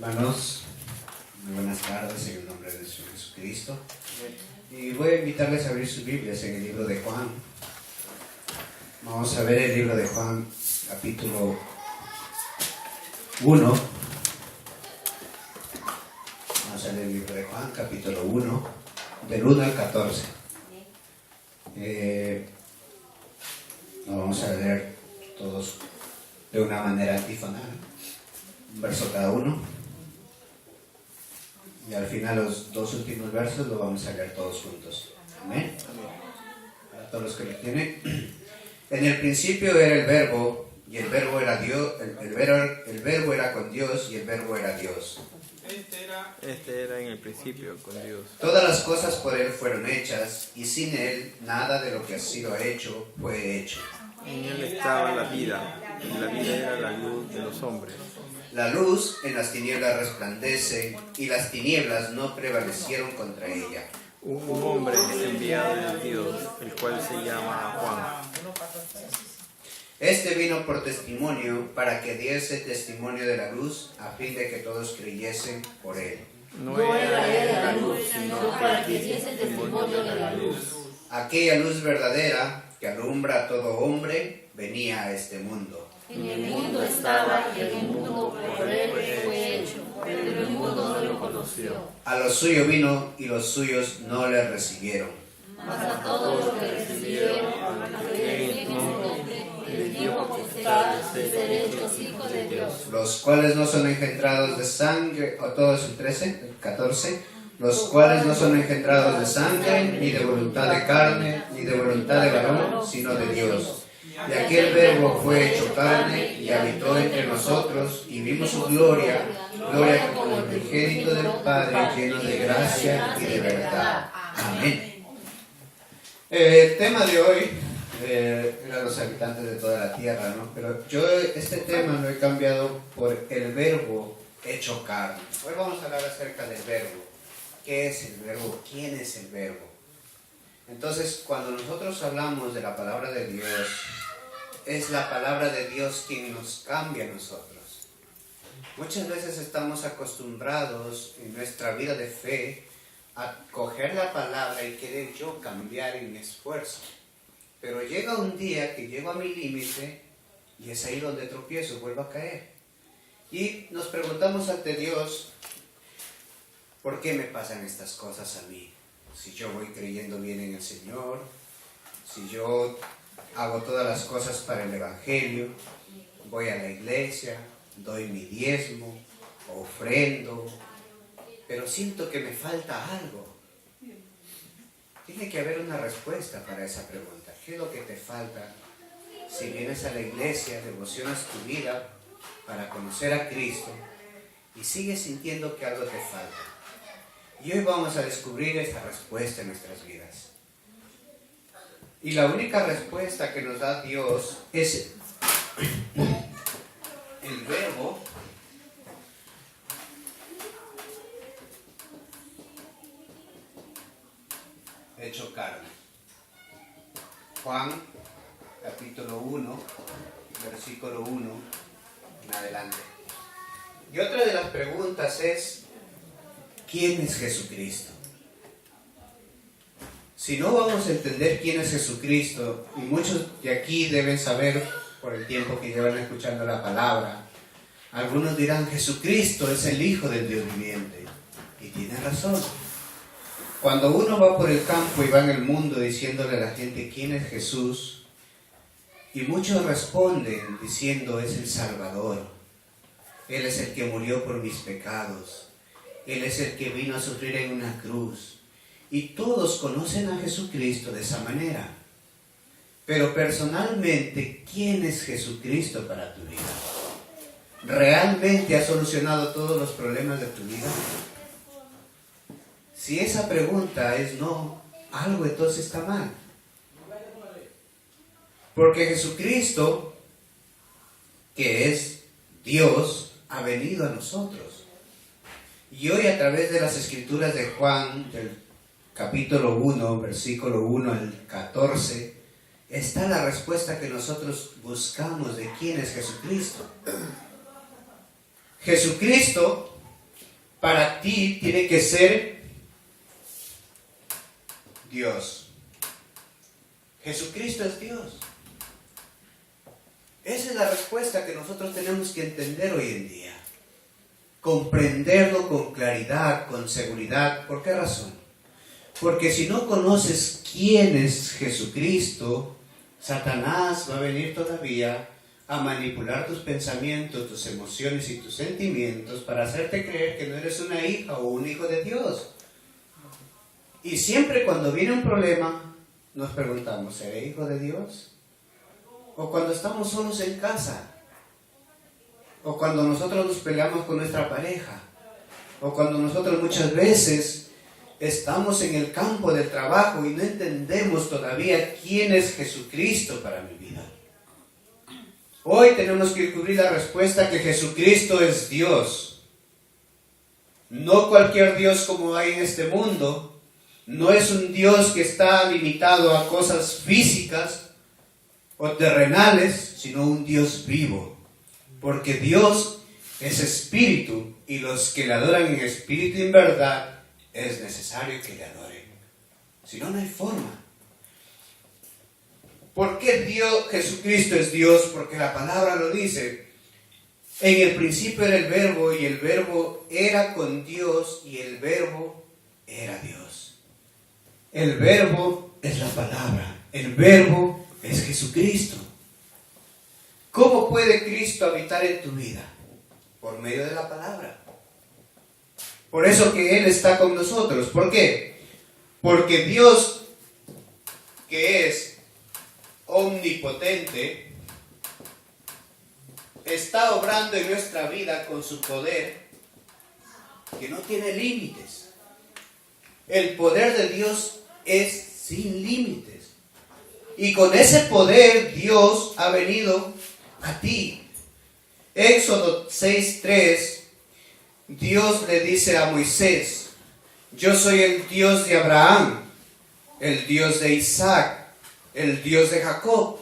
Hermanos, muy buenas tardes en el nombre de Jesucristo. Y voy a invitarles a abrir sus Biblias en el libro de Juan. Vamos a ver el libro de Juan, capítulo 1. Vamos a leer el libro de Juan, capítulo 1, del 1 al 14. Lo vamos a leer todos de una manera antífona, un verso cada uno. Y al final los dos últimos versos los vamos a leer todos juntos. Amén. Para todos los que lo tienen. En el principio era el verbo, y el verbo era Dios, el verbo era con Dios, y el verbo era Dios. Este era en el principio con Dios. Todas las cosas por Él fueron hechas, y sin Él nada de lo que ha sido hecho fue hecho. En Él estaba la vida, y la vida era la luz de los hombres. La luz en las tinieblas resplandece, y las tinieblas no prevalecieron contra ella. Hubo un hombre enviado de Dios, el cual se llama Juan. Este vino por testimonio, para que diese testimonio de la luz, a fin de que todos creyesen por Él. No era él la luz, sino para que diese testimonio de la luz. Aquella luz verdadera, que alumbra a todo hombre, venía a este mundo. En el mundo estaba, y el mundo por él fue hecho, pero el mundo no lo conoció. A lo suyo vino, y los suyos no le recibieron. Mas a todos los que recibieron, a los que creen en su nombre, les dio potestad de ser hechos hijos de Dios. Los cuales no son engendrados de sangre, o todo es el 13, el 14, los cuales no son engendrados de sangre, ni de voluntad de carne, ni de voluntad de varón, sino de Dios. Y aquel verbo fue hecho carne, y habitó entre nosotros, y vimos su gloria, gloria como el unigénito del Padre, lleno de gracia y de verdad. Amén. El tema de hoy eran los habitantes de toda la tierra, ¿no? Pero yo este tema lo he cambiado por el verbo hecho carne. Hoy vamos a hablar acerca del verbo. ¿Qué es el verbo? ¿Quién es el verbo? Entonces, cuando nosotros hablamos de la palabra de Dios, es la palabra de Dios quien nos cambia a nosotros. Muchas veces estamos acostumbrados en nuestra vida de fe a coger la palabra y querer yo cambiar en mi esfuerzo. Pero llega un día que llego a mi límite y es ahí donde tropiezo, vuelvo a caer. Y nos preguntamos ante Dios, ¿por qué me pasan estas cosas a mí? Si yo voy creyendo bien en el Señor, si yo hago todas las cosas para el Evangelio, voy a la iglesia, doy mi diezmo, ofrendo, pero siento que me falta algo. Tiene que haber una respuesta para esa pregunta. ¿Qué es lo que te falta? Si vienes a la iglesia, devocionas tu vida para conocer a Cristo y sigues sintiendo que algo te falta. Y hoy vamos a descubrir esa respuesta en nuestras vidas. Y la única respuesta que nos da Dios es el verbo hecho carne. Juan, capítulo 1, versículo 1 en adelante. Y otra de las preguntas es, ¿quién es Jesucristo? Si no vamos a entender quién es Jesucristo, y muchos de aquí deben saber por el tiempo que llevan escuchando la palabra, algunos dirán, Jesucristo es el Hijo del Dios viviente. Y tiene razón. Cuando uno va por el campo y va en el mundo diciéndole a la gente quién es Jesús, y muchos responden diciendo es el Salvador, Él es el que murió por mis pecados, Él es el que vino a sufrir en una cruz, y todos conocen a Jesucristo de esa manera. Pero personalmente, ¿quién es Jesucristo para tu vida? ¿Realmente ha solucionado todos los problemas de tu vida? Si esa pregunta es no, algo entonces está mal. Porque Jesucristo, que es Dios, ha venido a nosotros. Y hoy a través de las escrituras de Juan, del capítulo 1, versículo 1 al 14, está la respuesta que nosotros buscamos de quién es Jesucristo. Jesucristo para ti tiene que ser Dios. Jesucristo es Dios. Esa es la respuesta que nosotros tenemos que entender hoy en día. Comprenderlo con claridad, con seguridad. ¿Por qué razón? Porque si no conoces quién es Jesucristo, Satanás va a venir todavía a manipular tus pensamientos, tus emociones y tus sentimientos para hacerte creer que no eres una hija o un hijo de Dios. Y siempre cuando viene un problema, nos preguntamos, ¿seré hijo de Dios? O cuando estamos solos en casa, o cuando nosotros nos peleamos con nuestra pareja, o cuando nosotros muchas veces estamos en el campo del trabajo y no entendemos todavía quién es Jesucristo para mi vida. Hoy tenemos que descubrir la respuesta que Jesucristo es Dios. No cualquier Dios como hay en este mundo. No es un Dios que está limitado a cosas físicas o terrenales, sino un Dios vivo. Porque Dios es espíritu y los que le adoran en espíritu y en verdad es necesario que le adoren. Si no, no hay forma. ¿Por qué Jesucristo es Dios? Porque la palabra lo dice. En el principio era el verbo y el verbo era con Dios y el verbo era Dios. El verbo es la palabra. El verbo es Jesucristo. ¿Cómo puede Cristo habitar en tu vida? Por medio de la palabra. Por eso que Él está con nosotros. ¿Por qué? Porque Dios, que es omnipotente, está obrando en nuestra vida con su poder, que no tiene límites. El poder de Dios es sin límites. Y con ese poder Dios ha venido a ti. Éxodo 6:3, Dios le dice a Moisés, yo soy el Dios de Abraham, el Dios de Isaac, el Dios de Jacob,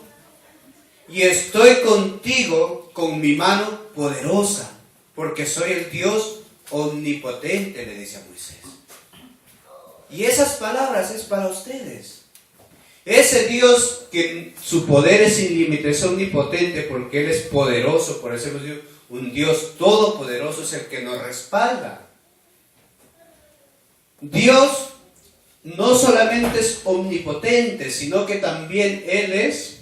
y estoy contigo con mi mano poderosa, porque soy el Dios omnipotente, le dice a Moisés. Y esas palabras es para ustedes. Ese Dios que su poder es sin límites, es omnipotente porque Él es poderoso, por eso hemos dicho, un Dios todopoderoso es el que nos respalda. Dios no solamente es omnipotente, sino que también Él es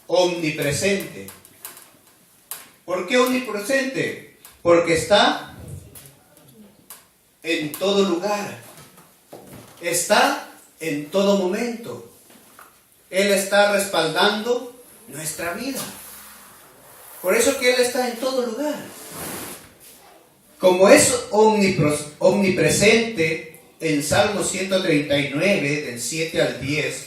omnipresente. ¿Por qué omnipresente? Porque está en todo lugar. Está en todo momento. Él está respaldando nuestra vida. Por eso que Él está en todo lugar. Como es omnipresente, en Salmo 139, del 7 al 10,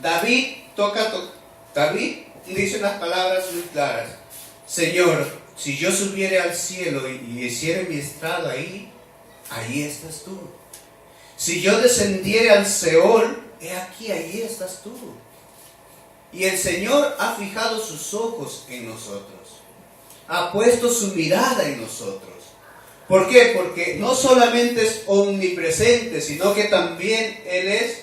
David dice unas palabras muy claras. Señor, si yo subiere al cielo y hiciere mi estrado ahí, ahí estás tú. Si yo descendiere al Seol, he aquí, ahí estás tú. Y el Señor ha fijado sus ojos en nosotros. Ha puesto su mirada en nosotros. ¿Por qué? Porque no solamente es omnipresente, sino que también Él es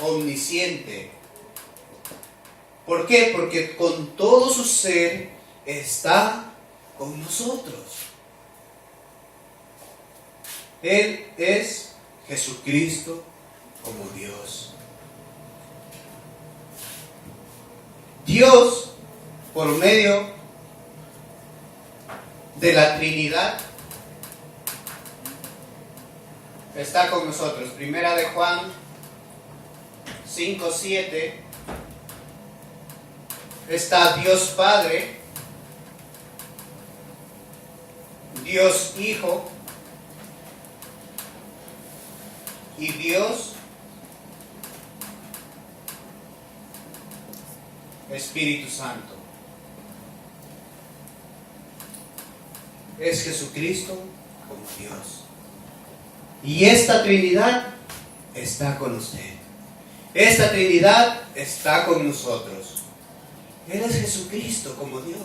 omnisciente. ¿Por qué? Porque con todo su ser está con nosotros. Él es Jesucristo como Dios. Dios, por medio de la Trinidad, está con nosotros. Primera de Juan 5:7, está Dios Padre, Dios Hijo y Dios Espíritu Santo. Es Jesucristo como Dios. Y esta Trinidad está con usted. Esta Trinidad está con nosotros. Él es Jesucristo como Dios.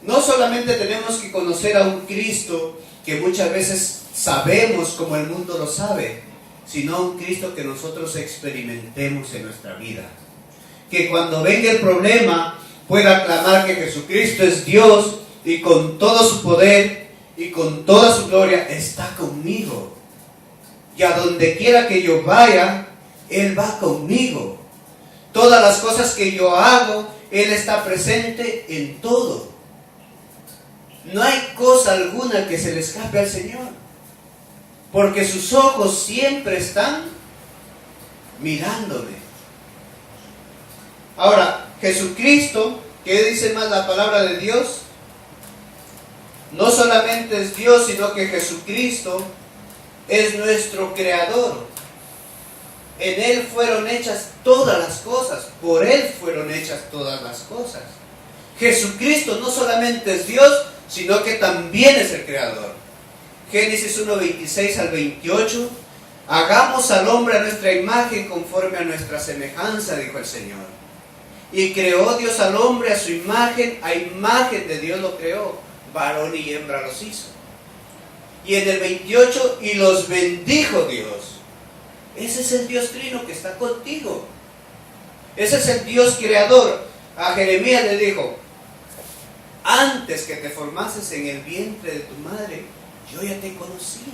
No solamente tenemos que conocer a un Cristo que muchas veces sabemos como el mundo lo sabe, sino a un Cristo que nosotros experimentemos en nuestra vida. Que cuando venga el problema pueda clamar que Jesucristo es Dios y con todo su poder y con toda su gloria está conmigo. Y a donde quiera que yo vaya, Él va conmigo. Todas las cosas que yo hago, Él está presente en todo. No hay cosa alguna que se le escape al Señor, porque sus ojos siempre están mirándome. Ahora, Jesucristo, ¿qué dice más la palabra de Dios? No solamente es Dios, sino que Jesucristo es nuestro creador. En Él fueron hechas todas las cosas, por Él fueron hechas todas las cosas. Jesucristo no solamente es Dios, sino que también es el creador. Génesis 1, 26 al 28. Hagamos al hombre a nuestra imagen conforme a nuestra semejanza, dijo el Señor. Y creó Dios al hombre a su imagen, a imagen de Dios lo creó, varón y hembra los hizo. Y en el 28, y los bendijo Dios. Ese es el Dios trino que está contigo. Ese es el Dios creador. A Jeremías le dijo: antes que te formases en el vientre de tu madre, yo ya te conocí.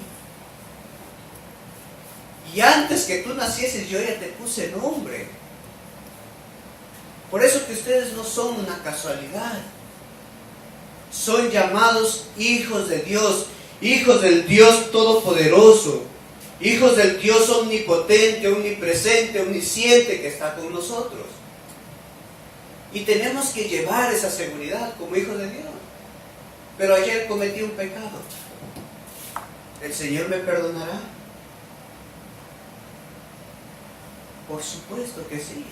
Y antes que tú nacieses, yo ya te puse nombre. Por eso que ustedes no son una casualidad. Son llamados hijos de Dios, hijos del Dios Todopoderoso, hijos del Dios omnipotente, omnipresente, omnisciente que está con nosotros. Y tenemos que llevar esa seguridad como hijos de Dios. Pero ayer cometí un pecado. ¿El Señor me perdonará? Por supuesto que sí.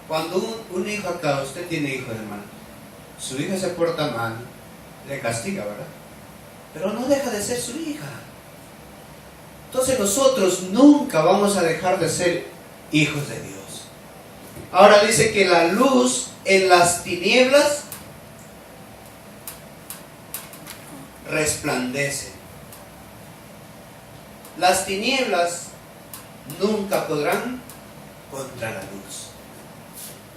Cuando un hijo acá, usted tiene hijos, hermano, su hija se porta mal, le castiga, ¿verdad? Pero no deja de ser su hija. Entonces nosotros nunca vamos a dejar de ser hijos de Dios. Ahora dice que la luz en las tinieblas resplandece. Las tinieblas nunca podrán contra la luz.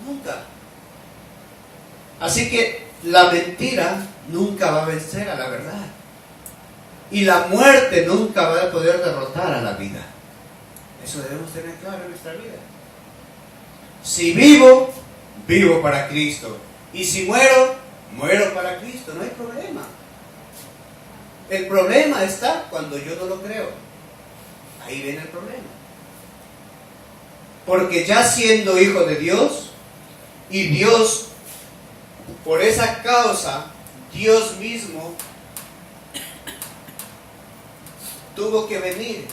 Nunca. Así que la mentira nunca va a vencer a la verdad. Y la muerte nunca va a poder derrotar a la vida. Eso debemos tener claro en nuestra vida. Si vivo, vivo para Cristo. Y si muero, muero para Cristo. No hay problema. El problema está cuando yo no lo creo. Ahí viene el problema. Porque ya siendo hijo de Dios, y Dios, por esa causa, Dios mismo tuvo que venir.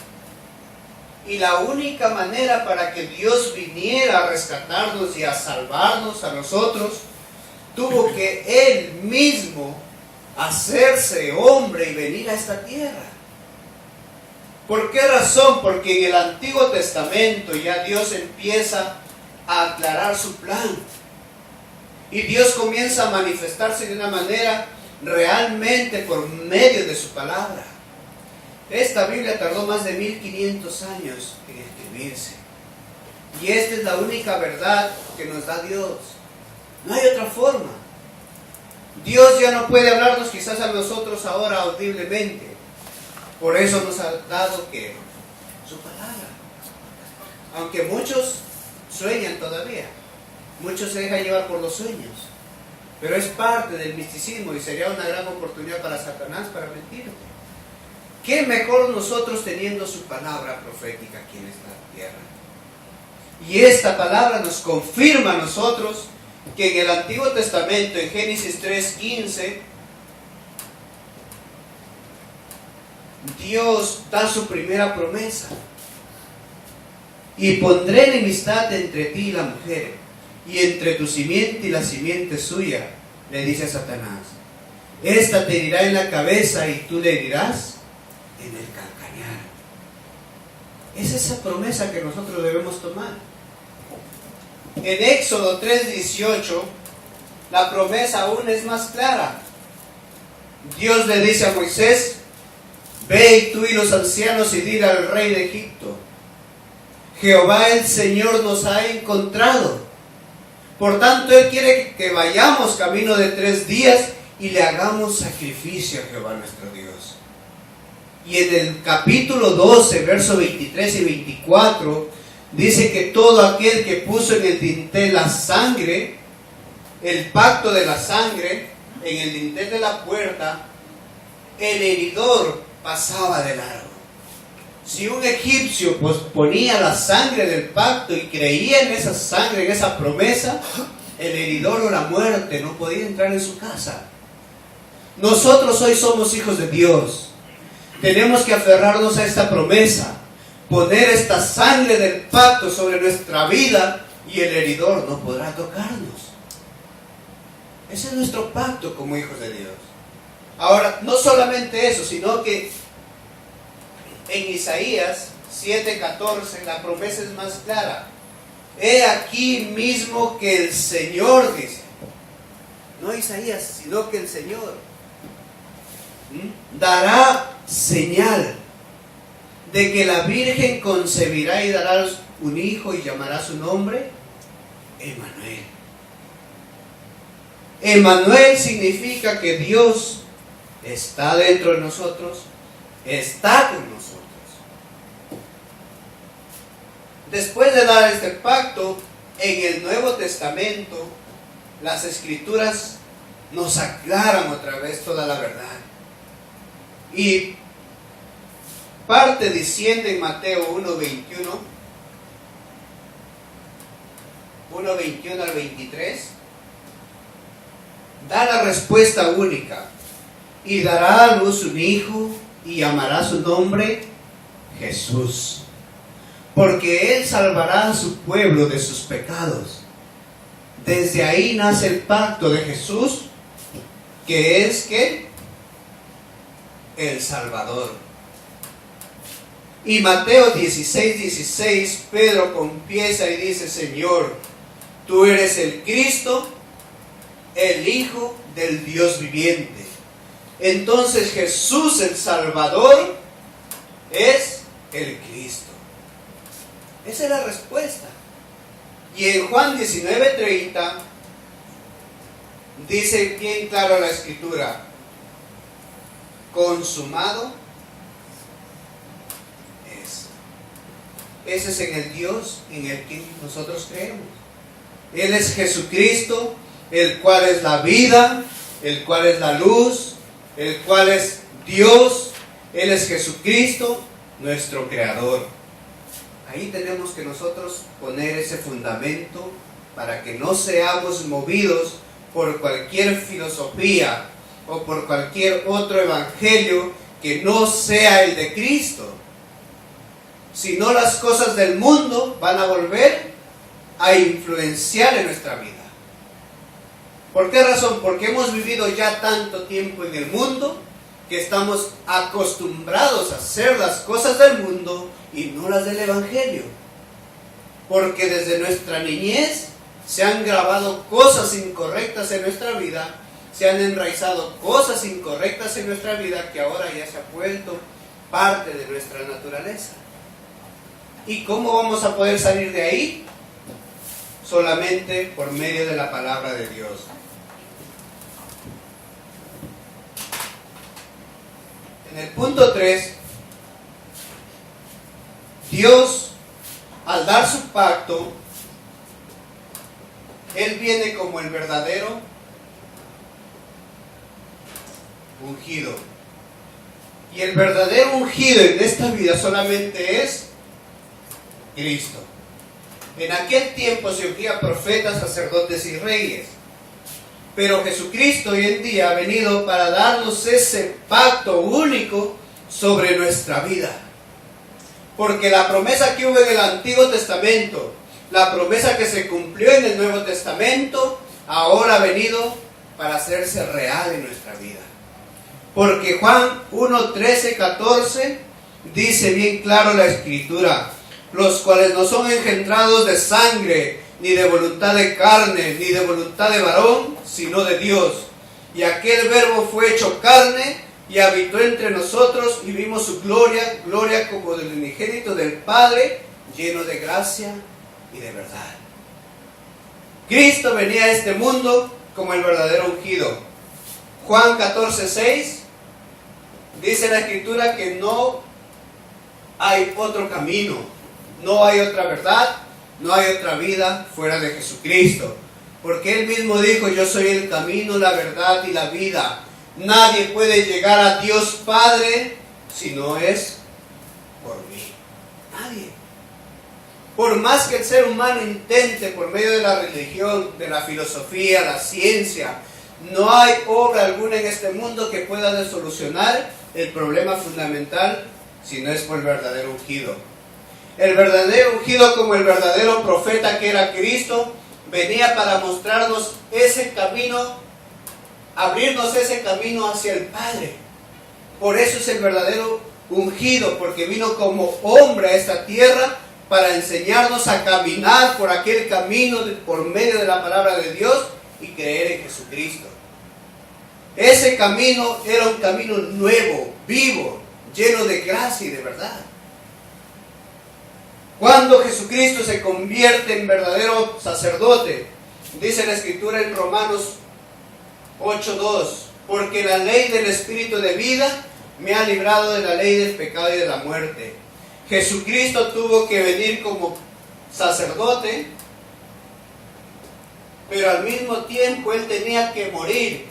Y la única manera para que Dios viniera a rescatarnos y a salvarnos a nosotros, tuvo que Él mismo hacerse hombre y venir a esta tierra. ¿Por qué razón? Porque en el Antiguo Testamento ya Dios empieza a aclarar su plan. Y Dios comienza a manifestarse de una manera realmente por medio de su palabra. Esta Biblia tardó más de 1500 años en escribirse. Y esta es la única verdad que nos da Dios. No hay otra forma. Dios ya no puede hablarnos quizás a nosotros ahora audiblemente. Por eso nos ha dado ¿qué? Su palabra. Aunque muchos sueñan todavía. Muchos se dejan llevar por los sueños. Pero es parte del misticismo y sería una gran oportunidad para Satanás para mentir. ¿Qué mejor nosotros teniendo su palabra profética aquí en esta tierra? Y esta palabra nos confirma a nosotros que en el Antiguo Testamento, en Génesis 3:15, Dios da su primera promesa. Y pondré enemistad entre ti y la mujer, y entre tu simiente y la simiente suya, le dice a Satanás. Esta te herirá en la cabeza y tú le herirás en el calcañar. Es esa promesa que nosotros debemos tomar. En Éxodo 3:18, la promesa aún es más clara. Dios le dice a Moisés: ve y tú y los ancianos y dile al rey de Egipto: Jehová el Señor nos ha encontrado. Por tanto, Él quiere que vayamos camino de 3 días y le hagamos sacrificio a Jehová nuestro Dios. Y en el capítulo 12, versos 23 y 24, dice que todo aquel que puso en el dintel la sangre, el pacto de la sangre, en el dintel de la puerta, el heridor pasaba de largo. Si un egipcio ponía la sangre del pacto y creía en esa sangre, en esa promesa, el heridor o la muerte no podía entrar en su casa. Nosotros hoy somos hijos de Dios. Tenemos que aferrarnos a esta promesa, poner esta sangre del pacto sobre nuestra vida y el heridor no podrá tocarnos. Ese es nuestro pacto como hijos de Dios. Ahora, no solamente eso, sino que en Isaías 7:14 la promesa es más clara. He aquí mismo que el Señor, dice, no Isaías, sino que el Señor dará señal de que la Virgen concebirá y dará un hijo y llamará su nombre Emmanuel. Emmanuel significa que Dios está dentro de nosotros, está con nosotros. Después de dar este pacto, en el Nuevo Testamento, las Escrituras nos aclaran otra vez toda la verdad. Y parte diciendo en Mateo 1:21 al 23, da la respuesta única: y dará a luz un hijo y llamará su nombre Jesús, porque Él salvará a su pueblo de sus pecados. Desde ahí nace el pacto de Jesús, que es ¿qué? El Salvador. Y Mateo 16:16, Pedro confiesa y dice: Señor, tú eres el Cristo, el Hijo del Dios viviente. Entonces Jesús el Salvador es el Cristo. Esa es la respuesta. Y en Juan 19:30 dice bien claro la Escritura: consumado es. Ese es en el Dios en el que nosotros creemos. Él es Jesucristo, el cual es la vida, el cual es la luz, el cual es Dios. Él es Jesucristo, nuestro Creador. Ahí tenemos que nosotros poner ese fundamento para que no seamos movidos por cualquier filosofía o por cualquier otro evangelio que no sea el de Cristo. Si no, las cosas del mundo van a volver a influenciar en nuestra vida. ¿Por qué razón? Porque hemos vivido ya tanto tiempo en el mundo que estamos acostumbrados a hacer las cosas del mundo y no las del evangelio. Porque desde nuestra niñez se han grabado cosas incorrectas en nuestra vida, se han enraizado cosas incorrectas en nuestra vida que ahora ya se ha vuelto parte de nuestra naturaleza. ¿Y cómo vamos a poder salir de ahí? Solamente por medio de la palabra de Dios. En el punto 3, Dios, al dar su pacto, Él viene como el verdadero ungido. Y el verdadero ungido en esta vida solamente es Cristo. En aquel tiempo se ungía profetas, sacerdotes y reyes. Pero Jesucristo hoy en día ha venido para darnos ese pacto único sobre nuestra vida. Porque la promesa que hubo en el Antiguo Testamento, la promesa que se cumplió en el Nuevo Testamento, ahora ha venido para hacerse real en nuestra vida. Porque Juan 1:13-14 Dice bien claro la Escritura, los cuales no son engendrados de sangre, ni de voluntad de carne, ni de voluntad de varón, sino de Dios. Y aquel Verbo fue hecho carne y habitó entre nosotros y vimos su gloria, gloria como del unigénito del Padre, lleno de gracia y de verdad. Cristo venía a este mundo como el verdadero ungido. Juan 14:6 dice la Escritura que no hay otro camino, no hay otra verdad, no hay otra vida fuera de Jesucristo. Porque Él mismo dijo, yo soy el camino, la verdad y la vida. Nadie puede llegar a Dios Padre si no es por mí. Nadie. Por más que el ser humano intente por medio de la religión, de la filosofía, la ciencia, no hay obra alguna en este mundo que pueda solucionar el problema fundamental si no es por el verdadero ungido. El verdadero ungido, como el verdadero profeta que era Cristo, venía para mostrarnos ese camino, abrirnos ese camino hacia el Padre. Por eso es el verdadero ungido, porque vino como hombre a esta tierra para enseñarnos a caminar por aquel camino por medio de la palabra de Dios y creer en Jesucristo. Ese camino era un camino nuevo, vivo, lleno de gracia y de verdad. Cuando Jesucristo se convierte en verdadero sacerdote, dice la Escritura en Romanos 8:2, porque la ley del Espíritu de vida me ha librado de la ley del pecado y de la muerte. Jesucristo tuvo que venir como sacerdote, pero al mismo tiempo Él tenía que morir,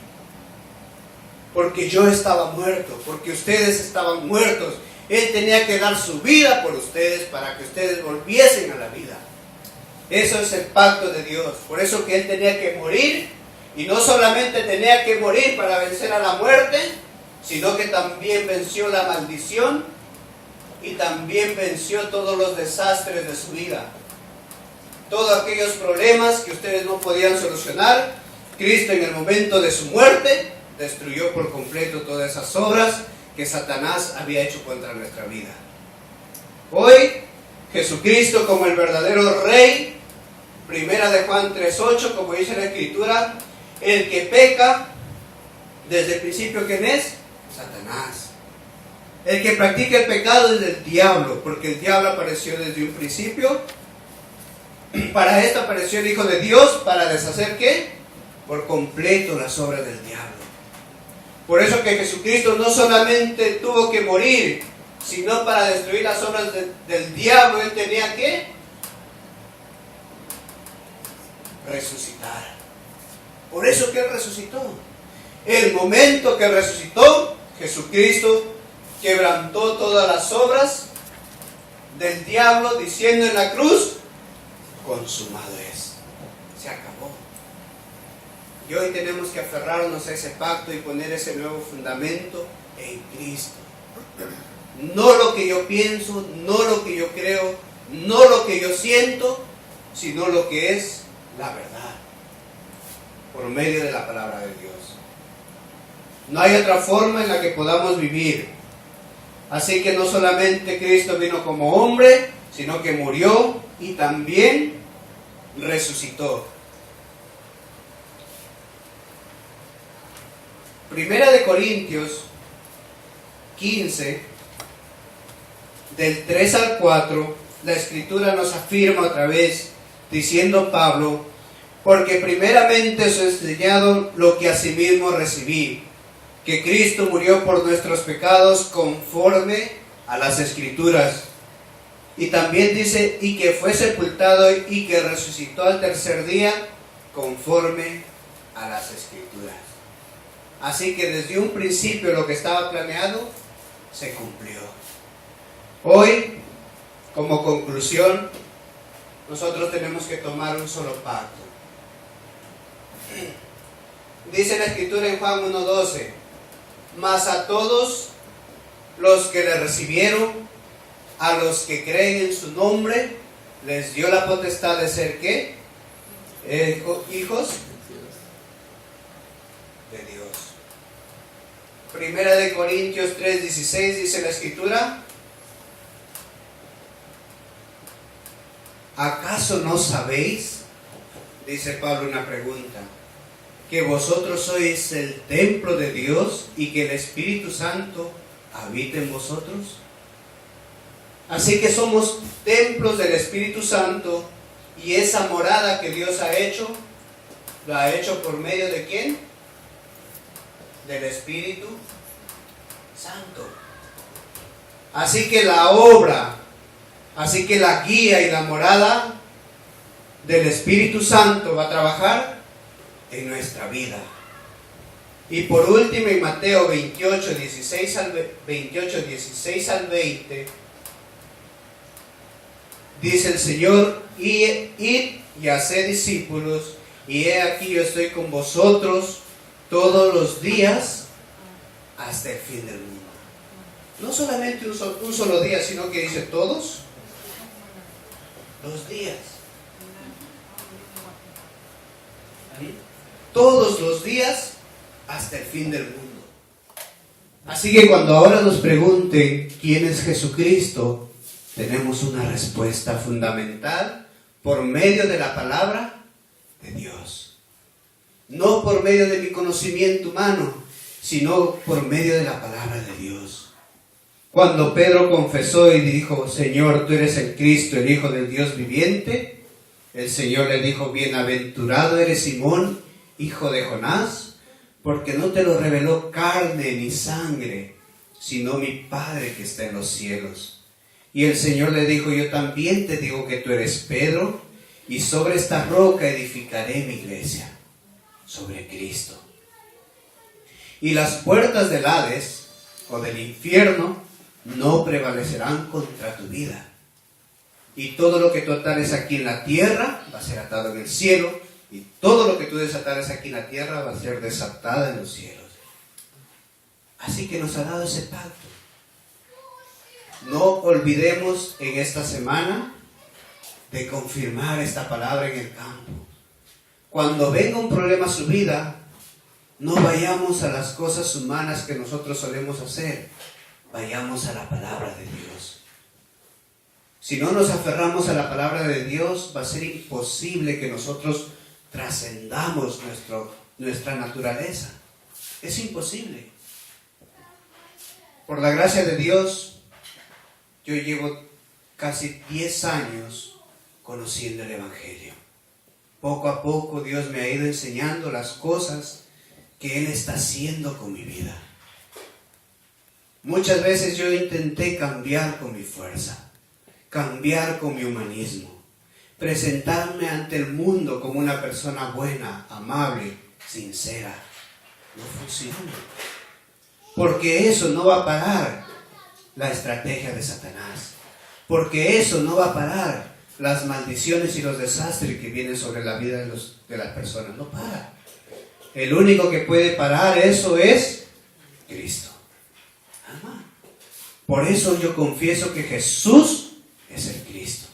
porque yo estaba muerto, porque ustedes estaban muertos. Él tenía que dar su vida por ustedes para que ustedes volviesen a la vida. Eso es el pacto de Dios. Por eso que Él tenía que morir, y no solamente tenía que morir para vencer a la muerte, sino que también venció la maldición y también venció todos los desastres de su vida. Todos aquellos problemas que ustedes no podían solucionar, Cristo en el momento de su muerte destruyó por completo todas esas obras que Satanás había hecho contra nuestra vida. Hoy, Jesucristo como el verdadero Rey, primera de Juan 3:8, como dice la Escritura, el que peca, desde el principio, ¿quién es? Satanás. El que practica el pecado es del diablo, porque el diablo apareció desde un principio. Para esto apareció el Hijo de Dios, para deshacer, ¿qué? Por completo las obras del diablo. Por eso que Jesucristo no solamente tuvo que morir, sino para destruir las obras del diablo, Él tenía que resucitar. Por eso que Él resucitó. El momento que resucitó, Jesucristo quebrantó todas las obras del diablo, diciendo en la cruz, consumado es. Se acabó. Y hoy tenemos que aferrarnos a ese pacto y poner ese nuevo fundamento en Cristo. No lo que yo pienso, no lo que yo creo, no lo que yo siento, sino lo que es la verdad, por medio de la palabra de Dios. No hay otra forma en la que podamos vivir. Así que no solamente Cristo vino como hombre, sino que murió y también resucitó. Primera de Corintios 15, del 3 al 4, la Escritura nos afirma otra vez, diciendo Pablo, porque primeramente os he enseñado lo que asimismo recibí, que Cristo murió por nuestros pecados conforme a las Escrituras. Y también dice, y que fue sepultado y que resucitó al tercer día conforme a las Escrituras. Así que desde un principio lo que estaba planeado se cumplió. Hoy, como conclusión, nosotros tenemos que tomar un solo pacto. Dice la Escritura en Juan 1:12, mas a todos los que le recibieron, a los que creen en su nombre, les dio la potestad de ser, ¿qué? Hijos de Dios. Primera de Corintios 3:16 dice la Escritura, ¿Acaso no sabéis? Dice Pablo una pregunta. Que vosotros sois el templo de Dios y que el Espíritu Santo habita en vosotros. Así que somos templos del Espíritu Santo, y esa morada que Dios ha hecho, ¿la ha hecho por medio de quién? Del Espíritu Santo. Así que la obra, así que la guía y la morada del Espíritu Santo va a trabajar en nuestra vida. Y por último, en Mateo 28, 16 al 20, dice el Señor: id y haced discípulos, y he aquí yo estoy con vosotros todos los días hasta el fin del mundo. No solamente un solo día, sino que dice todos los días. Todos los días hasta el fin del mundo. Así que cuando ahora nos pregunten quién es Jesucristo, tenemos una respuesta fundamental por medio de la palabra de Dios. No por medio de mi conocimiento humano, sino por medio de la palabra de Dios. Cuando Pedro confesó y dijo: Señor, tú eres el Cristo, el Hijo del Dios viviente, el Señor le dijo: bienaventurado eres Simón, hijo de Jonás, porque no te lo reveló carne ni sangre, sino mi Padre que está en los cielos. Y el Señor le dijo: yo también te digo que tú eres Pedro, y sobre esta roca edificaré mi iglesia, sobre Cristo. Y las puertas del Hades, o del infierno, no prevalecerán contra tu vida. Y todo lo que tú atares aquí en la tierra va a ser atado en el cielo, y todo lo que tú desatares aquí en la tierra va a ser desatado en los cielos. Así que nos ha dado ese pacto. No olvidemos en esta semana de confirmar esta palabra en el campo. Cuando venga un problema a su vida, no vayamos a las cosas humanas que nosotros solemos hacer, vayamos a la palabra de Dios. Si no nos aferramos a la palabra de Dios, va a ser imposible que nosotros trascendamos nuestra naturaleza. Es imposible. Por la gracia de Dios, yo llevo casi 10 años conociendo el Evangelio. Poco a poco Dios me ha ido enseñando las cosas que Él está haciendo con mi vida. Muchas veces yo intenté cambiar con mi fuerza, cambiar con mi humanismo, presentarme ante el mundo como una persona buena, amable, sincera. No funciona. Porque eso no va a parar la estrategia de Satanás. Porque eso no va a parar las maldiciones y los desastres que vienen sobre la vida de las personas. No para. El único que puede parar eso es Cristo. Amén. Por eso yo confieso que Jesús es el Cristo.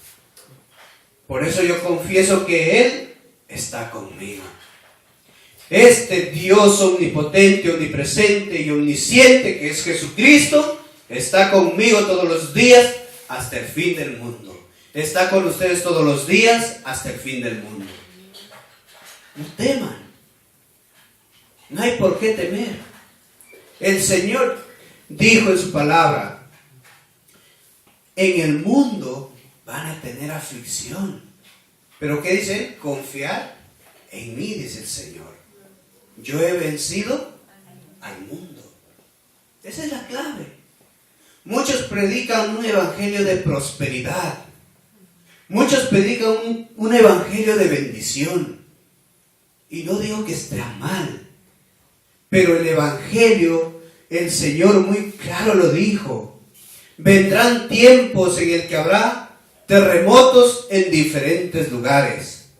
Por eso yo confieso que Él está conmigo. Este Dios omnipotente, omnipresente y omnisciente que es Jesucristo, está conmigo todos los días hasta el fin del mundo. Está con ustedes todos los días hasta el fin del mundo. No teman. No hay por qué temer. El Señor dijo en su palabra: en el mundo van a tener aflicción. ¿Pero qué dice? Confiar en mí, dice el Señor. Yo he vencido al mundo. Esa es la clave. Muchos predican un evangelio de prosperidad. Muchos predican un evangelio de bendición. Y no digo que esté mal. Pero el evangelio, el Señor muy claro lo dijo. Vendrán tiempos en el que habrá terremotos en diferentes lugares,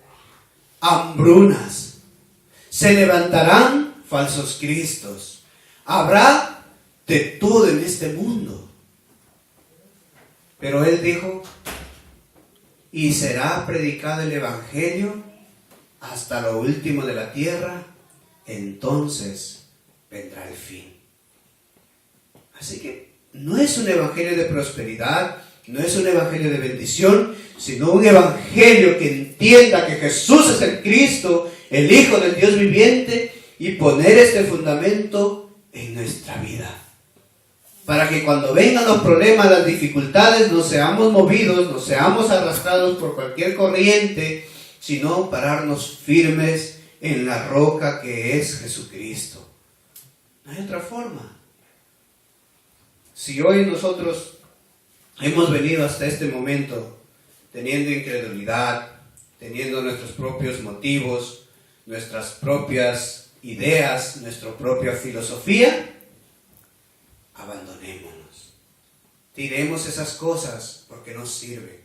hambrunas, se levantarán falsos cristos, habrá de todo en este mundo. Pero Él dijo: y será predicado el evangelio hasta lo último de la tierra, entonces vendrá el fin. Así que no es un evangelio de prosperidad, No es un evangelio de bendición, sino un evangelio que entienda que Jesús es el Cristo, el Hijo del Dios viviente, y poner este fundamento en nuestra vida. Para que cuando vengan los problemas, las dificultades, no seamos movidos, no seamos arrastrados por cualquier corriente, sino pararnos firmes en la roca que es Jesucristo. No hay otra forma. Si hoy nosotros hemos venido hasta este momento teniendo incredulidad, teniendo nuestros propios motivos, nuestras propias ideas, nuestra propia filosofía, abandonémonos. Tiremos esas cosas porque no sirven.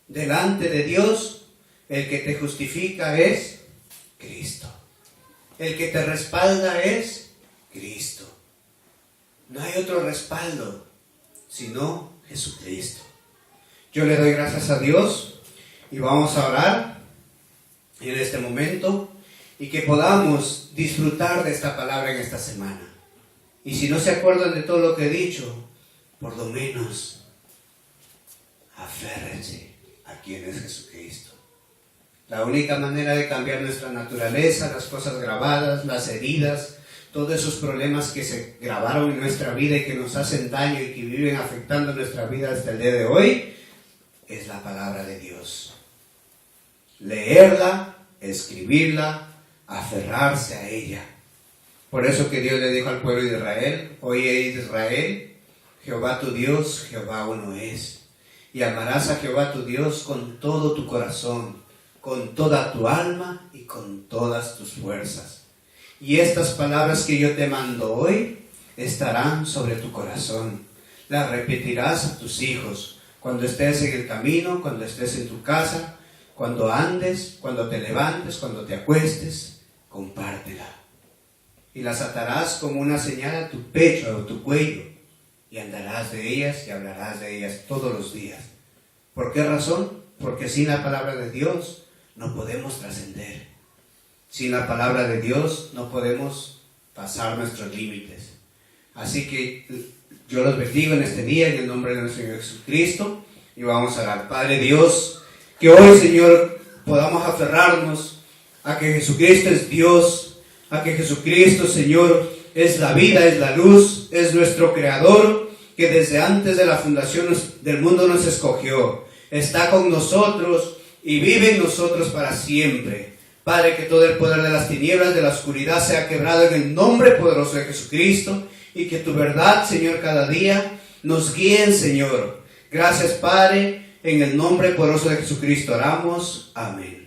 Delante de Dios, el que te justifica es Cristo. El que te respalda es Cristo. No hay otro respaldo sino Jesucristo. Yo le doy gracias a Dios y vamos a orar en este momento y que podamos disfrutar de esta palabra en esta semana. Y si no se acuerdan de todo lo que he dicho, por lo menos aférrense a quien es Jesucristo. La única manera de cambiar nuestra naturaleza, las cosas grabadas, las heridas, todos esos problemas que se grabaron en nuestra vida y que nos hacen daño y que viven afectando nuestra vida hasta el día de hoy, es la palabra de Dios. Leerla, escribirla, aferrarse a ella. Por eso que Dios le dijo al pueblo de Israel: oye Israel, Jehová tu Dios, Jehová uno es. Y amarás a Jehová tu Dios con todo tu corazón, con toda tu alma y con todas tus fuerzas. Y estas palabras que yo te mando hoy estarán sobre tu corazón. Las repetirás a tus hijos cuando estés en el camino, cuando estés en tu casa, cuando andes, cuando te levantes, cuando te acuestes. Compártela. Y las atarás como una señal a tu pecho o tu cuello, y andarás de ellas y hablarás de ellas todos los días. ¿Por qué razón? Porque sin la palabra de Dios no podemos trascender. Sin la palabra de Dios no podemos pasar nuestros límites. Así que yo los bendigo en este día en el nombre de nuestro Señor Jesucristo y vamos a orar. Padre Dios, que hoy, Señor, podamos aferrarnos a que Jesucristo es Dios, a que Jesucristo, Señor, es la vida, es la luz, es nuestro Creador, que desde antes de la fundación del mundo nos escogió, está con nosotros y vive en nosotros para siempre. Padre, que todo el poder de las tinieblas, de la oscuridad, sea quebrado en el nombre poderoso de Jesucristo, y que tu verdad, Señor, cada día nos guíe, Señor. Gracias, Padre, en el nombre poderoso de Jesucristo oramos. Amén.